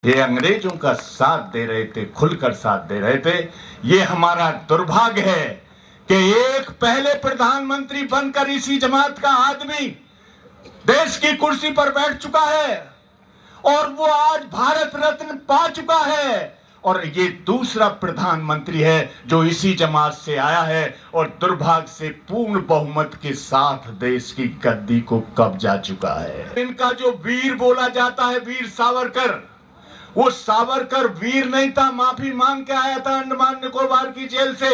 ये अंग्रेजों का साथ दे रहे थे, खुलकर साथ दे रहे थे। ये हमारा दुर्भाग्य है कि एक पहले प्रधानमंत्री बनकर इसी जमात का आदमी देश की कुर्सी पर बैठ चुका है और वो आज भारत रत्न पा चुका है, और ये दूसरा प्रधानमंत्री है जो इसी जमात से आया है और दुर्भाग्य से पूर्ण बहुमत के साथ देश की गद्दी को कब्जा चुका है। इनका जो वीर बोला जाता है, वीर सावरकर, वो सावरकर वीर नहीं था, माफी मांग के आया था अंडमान निकोबार की जेल से,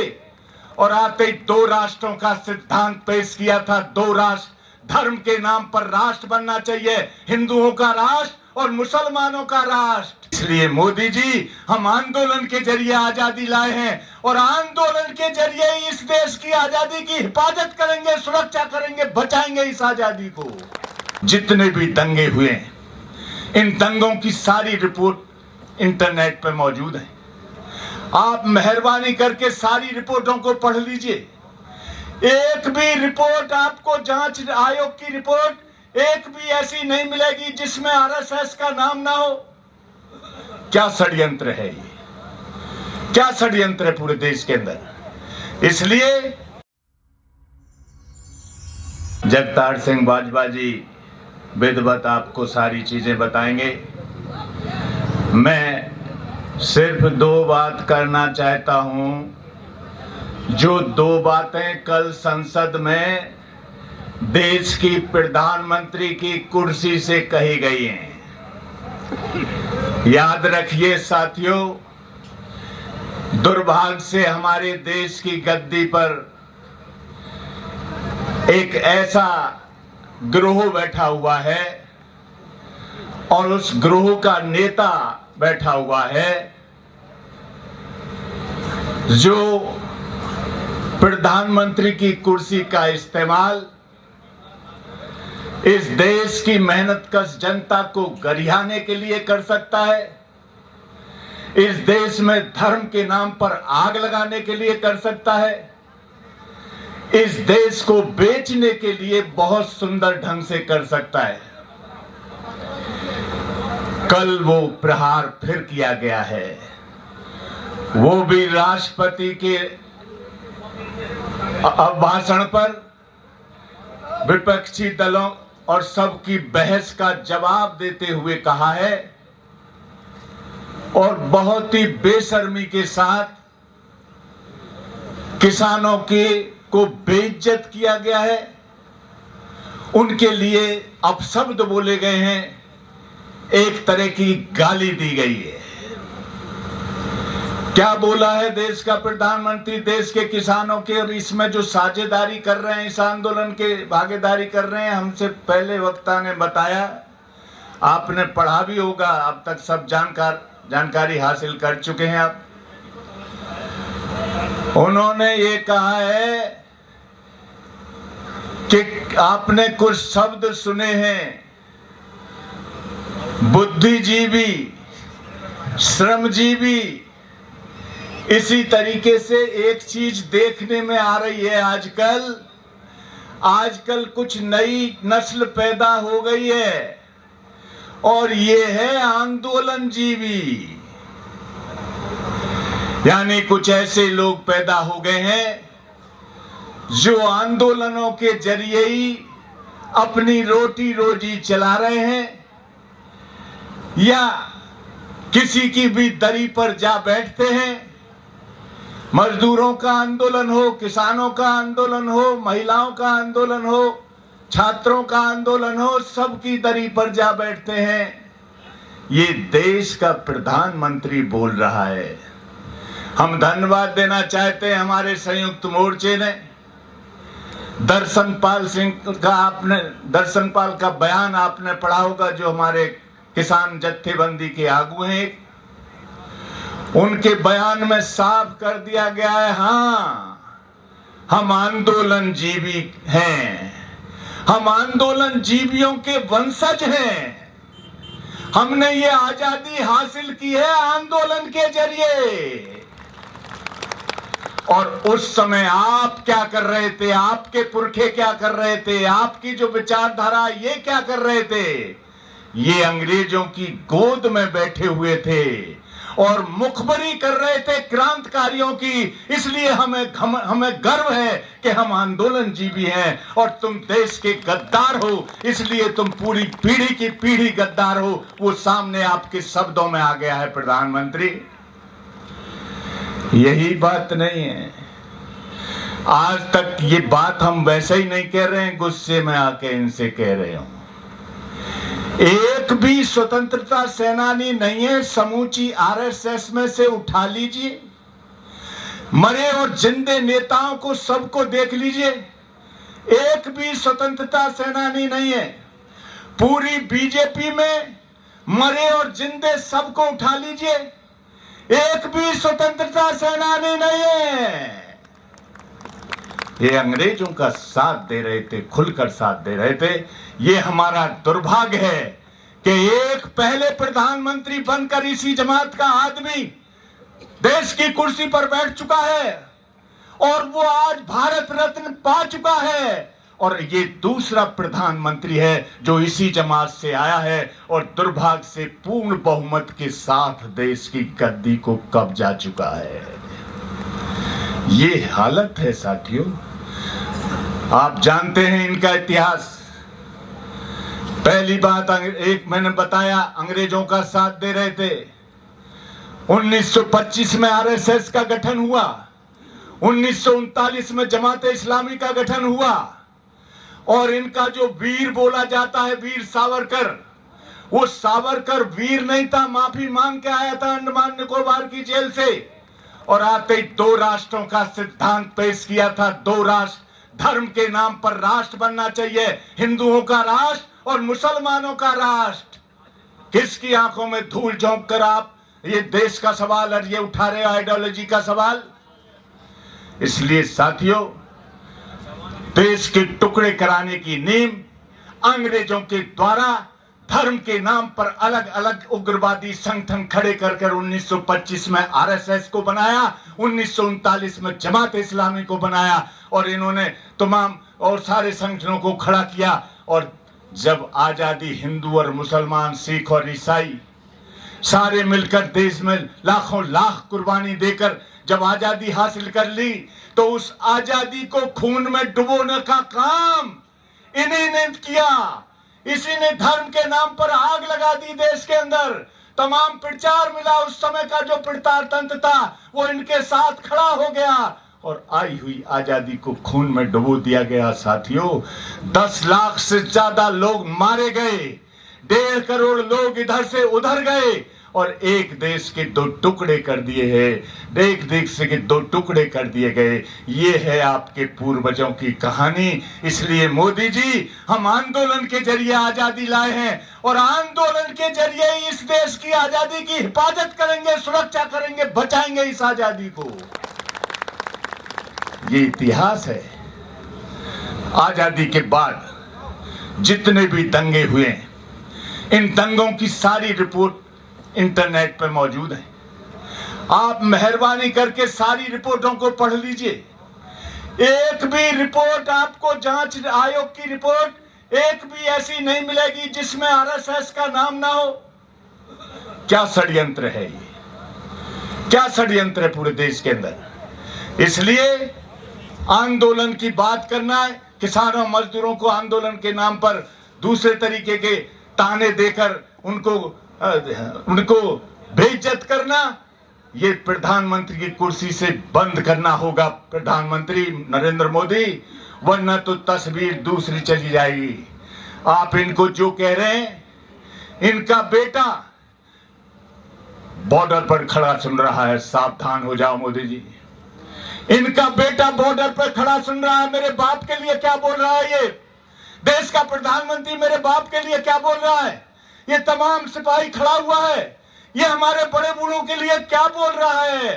और आते ही दो राष्ट्रों का सिद्धांत पेश किया था। दो राष्ट्र, धर्म के नाम पर राष्ट्र बनना चाहिए, हिंदुओं का राष्ट्र और मुसलमानों का राष्ट्र। इसलिए मोदी जी, हम आंदोलन के जरिए आजादी लाए हैं और आंदोलन के जरिए इस देश की आजादी की हिफाजत करेंगे, सुरक्षा करेंगे, बचाएंगे इस आजादी को। जितने भी दंगे हुए, इन दंगों की सारी रिपोर्ट इंटरनेट पर मौजूद है। आप मेहरबानी करके सारी रिपोर्टों को पढ़ लीजिए। एक भी रिपोर्ट आपको, जांच आयोग की रिपोर्ट एक भी ऐसी नहीं मिलेगी जिसमें आरएसएस का नाम ना हो। क्या षड्यंत्र है ये, क्या षड्यंत्र है पूरे देश के अंदर। इसलिए जगतार सिंह बाजवा जी विधिवत आपको सारी चीजें बताएंगे। मैं सिर्फ दो बात करना चाहता हूं, जो दो बातें कल संसद में देश की प्रधानमंत्री की कुर्सी से कही गई हैं। याद रखिए साथियों, दुर्भाग्य से हमारे देश की गद्दी पर एक ऐसा ग्रोह बैठा हुआ है और उस ग्रोह का नेता बैठा हुआ है जो प्रधानमंत्री की कुर्सी का इस्तेमाल इस देश की मेहनतकश जनता को गरियाने के लिए कर सकता है, इस देश में धर्म के नाम पर आग लगाने के लिए कर सकता है, इस देश को बेचने के लिए बहुत सुंदर ढंग से कर सकता है। कल वो प्रहार फिर किया गया है, वो भी राष्ट्रपति के भाषण पर विपक्षी दलों और सबकी बहस का जवाब देते हुए कहा है, और बहुत ही बेशर्मी के साथ किसानों को बेइज्जत किया गया है, उनके लिए अपशब्द बोले गए हैं, एक तरह की गाली दी गई है। क्या बोला है देश का प्रधानमंत्री देश के किसानों के, और इसमें जो साझेदारी कर रहे हैं, इस आंदोलन के भागीदारी कर रहे हैं, हमसे पहले वक्ता ने बताया, आपने पढ़ा भी होगा, अब तक सब जानकारी हासिल कर चुके हैं आप। उन्होंने ये कहा है कि आपने कुछ शब्द सुने हैं, बुद्धिजीवी, श्रमजीवी। इसी तरीके से एक चीज देखने में आ रही है आजकल कुछ नई नस्ल पैदा हो गई है, और ये है आंदोलनजीवी। यानी कुछ ऐसे लोग पैदा हो गए हैं जो आंदोलनों के जरिए ही अपनी रोटी रोजी चला रहे हैं, या किसी की भी दरी पर जा बैठते हैं। मजदूरों का आंदोलन हो, किसानों का आंदोलन हो, महिलाओं का आंदोलन हो, छात्रों का आंदोलन हो, सबकी दरी पर जा बैठते हैं। ये देश का प्रधानमंत्री बोल रहा है। हम धन्यवाद देना चाहते हैं हमारे संयुक्त मोर्चे ने, दर्शनपाल का बयान आपने पढ़ा होगा, जो हमारे किसान जत्थेबंदी के आगू हैं। उनके बयान में साफ कर दिया गया है, हाँ, हम आंदोलनजीवी हैं, हम आंदोलनजीवियों के वंशज हैं। हमने ये आजादी हासिल की है आंदोलन के जरिए। और उस समय आप क्या कर रहे थे, आपके पुरखे क्या कर रहे थे, आपकी जो विचारधारा ये क्या कर रहे थे, ये अंग्रेजों की गोद में बैठे हुए थे और मुखबरी कर रहे थे क्रांतिकारियों की। इसलिए हमें गर्व है कि हम आंदोलनजीवी हैं और तुम देश के गद्दार हो, इसलिए तुम पूरी पीढ़ी की पीढ़ी गद्दार हो। वो सामने आपके शब्दों में आ गया है प्रधानमंत्री। यही बात नहीं है। आज तक ये बात हम वैसे ही नहीं कह रहे हैं, गुस्से में आके इनसे कह रहे हो। एक भी स्वतंत्रता सेनानी नहीं है, समूची आरएसएस में से उठा लीजिए, मरे और जिंदे नेताओं को सबको देख लीजिए, एक भी स्वतंत्रता सेनानी नहीं है। पूरी बीजेपी में मरे और जिंदे सबको उठा लीजिए, एक भी स्वतंत्रता सेनानी नहीं है। ये अंग्रेजों का साथ दे रहे थे, खुलकर साथ दे रहे थे। ये हमारा दुर्भाग्य है कि एक पहले प्रधानमंत्री बनकर इसी जमात का आदमी देश की कुर्सी पर बैठ चुका है और वो आज भारत रत्न पा चुका है, और ये दूसरा प्रधानमंत्री है जो इसी जमात से आया है और दुर्भाग्य से पूर्ण बहुमत के साथ देश की गद्दी को कब्जा चुका है। ये हालत है साथियों। आप जानते हैं इनका इतिहास। पहली बात, एक मैंने बताया, अंग्रेजों का साथ दे रहे थे। 1925 में आरएसएस का गठन हुआ, 1939 में जमात इस्लामी का गठन हुआ, और इनका जो वीर बोला जाता है, वीर सावरकर, वो सावरकर वीर नहीं था, माफी मांग के आया था अंडमान निकोबार की जेल से, और आते ही दो राष्ट्रों का सिद्धांत पेश किया था। दो राष्ट्र, धर्म के नाम पर राष्ट्र बनना चाहिए, हिंदुओं का राष्ट्र और मुसलमानों का राष्ट्र। किसकी आंखों में धूल झोंक कर आप ये देश का सवाल और ये उठा रहे आइडियोलॉजी का सवाल? इसलिए साथियों, देश के टुकड़े कराने की नींव अंग्रेजों के द्वारा धर्म के नाम पर अलग अलग उग्रवादी संगठन खड़े कर 1925 में आरएसएस को बनाया, 1939 में जमात इस्लामी को बनाया, और इन्होंने तमाम और सारे संगठनों को खड़ा किया। और जब आजादी, हिंदू और मुसलमान, सिख और ईसाई सारे मिलकर देश में लाखों लाख कुर्बानी देकर जब आजादी हासिल कर ली, तो उस आजादी को खून में डुबोने का काम इन्हीं ने किया। इसी ने धर्म के नाम पर आग लगा दी देश के अंदर। तमाम प्रचार मिला, उस समय का जो प्रचार तंत्र था वो इनके साथ खड़ा हो गया और आई हुई आजादी को खून में डुबो दिया गया। साथियों, 10 लाख से ज्यादा लोग मारे गए, 1.5 करोड़ लोग इधर से उधर गए और एक देश के 2 टुकड़े कर दिए हैं, एक देश के 2 टुकड़े कर दिए गए। ये है आपके पूर्वजों की कहानी। इसलिए मोदी जी, हम आंदोलन के जरिए आजादी लाए हैं और आंदोलन के जरिए इस देश की आजादी की हिफाजत करेंगे, सुरक्षा करेंगे, बचाएंगे इस आजादी को। ये इतिहास है। आजादी के बाद जितने भी दंगे हुए, इन दंगों की सारी रिपोर्ट इंटरनेट पर मौजूद है। आप मेहरबानी करके सारी रिपोर्टों को पढ़ लीजिए। एक भी रिपोर्ट आपको, जांच आयोग की रिपोर्ट एक भी ऐसी नहीं मिलेगी जिसमें आरएसएस का नाम ना हो। क्या षड्यंत्र है ये, क्या षड्यंत्र है पूरे देश के अंदर। इसलिए आंदोलन की बात करना है, किसानों मजदूरों को आंदोलन के नाम पर दूसरे तरीके के ताने देकर उनको बेइज्जत करना, ये प्रधानमंत्री की कुर्सी से बंद करना होगा प्रधानमंत्री नरेंद्र मोदी, वरना तो तस्वीर दूसरी चली जाएगी। आप इनको जो कह रहे हैं, इनका बेटा बॉर्डर पर खड़ा सुन रहा है, सावधान हो जाओ मोदी जी। इनका बेटा बॉर्डर पर खड़ा सुन रहा है, मेरे बाप के लिए क्या बोल रहा है ये देश का प्रधानमंत्री, मेरे बाप के लिए क्या बोल रहा है। ये तमाम सिपाही खड़ा हुआ है, ये हमारे बड़े बूढ़ों के लिए क्या बोल रहा है।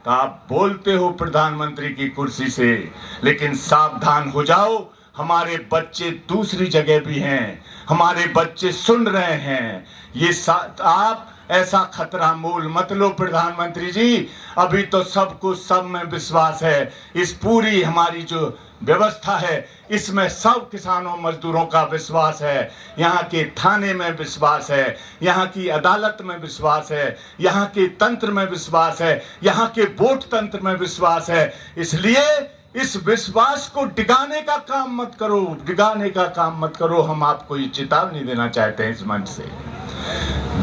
तो आप बोलते हो प्रधानमंत्री की कुर्सी से, लेकिन सावधान हो जाओ, हमारे बच्चे दूसरी जगह भी हैं, हमारे बच्चे सुन रहे हैं। ये आप ऐसा खतरा मोल मत लो प्रधानमंत्री जी। अभी तो सबको सब में विश्वास है। इस पूरी हमारी जो व्यवस्था है, इसमें सब किसानों मजदूरों का विश्वास है। यहाँ के थाने में विश्वास है, यहाँ की अदालत में विश्वास है, यहाँ के तंत्र में विश्वास है, यहाँ के वोट तंत्र में विश्वास है। इसलिए इस विश्वास को डिगाने का काम मत करो, डिगाने का काम मत करो। हम आपको ये चेतावनी देना चाहते हैं इस मंच से।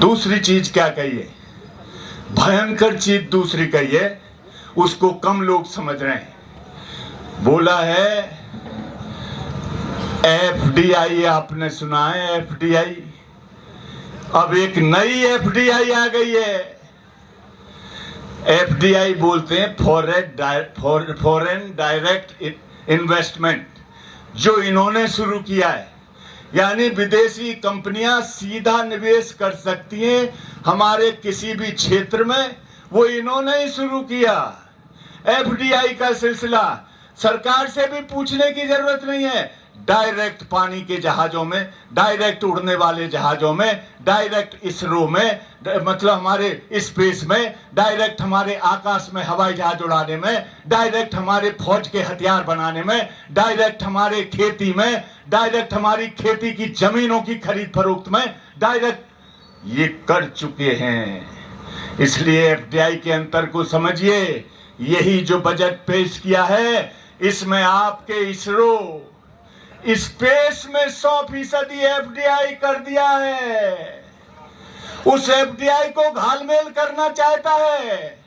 दूसरी चीज क्या कहिए, भयंकर चीज दूसरी कहिए, उसको कम लोग समझ रहे हैं। बोला है एफडीआई, आपने सुना है एफडीआई? अब एक नई एफडीआई आ गई है। एफडीआई बोलते हैं फॉरेन डायरेक्ट इन्वेस्टमेंट, जो इन्होंने शुरू किया है, यानी विदेशी कंपनियां सीधा निवेश कर सकती हैं हमारे किसी भी क्षेत्र में, वो इन्होंने ही शुरू किया। एफडीआई का सिलसिला सरकार से भी पूछने की जरूरत नहीं है। डायरेक्ट पानी के जहाजों में, डायरेक्ट उड़ने वाले जहाजों में, डायरेक्ट इसरो में, मतलब हमारे स्पेस में, डायरेक्ट हमारे आकाश में हवाई जहाज उड़ाने में, डायरेक्ट हमारे फौज के हथियार बनाने में, डायरेक्ट हमारे खेती में, डायरेक्ट हमारी खेती की जमीनों की खरीद फरोख्त में, डायरेक्ट ये कर चुके हैं। इसलिए एफडीआई के अंतर को समझिए। यही जो बजट पेश किया है, इसमें आपके इसरो स्पेस में 100% एफडीआई कर दिया है। उस एफडीआई को घालमेल करना चाहता है।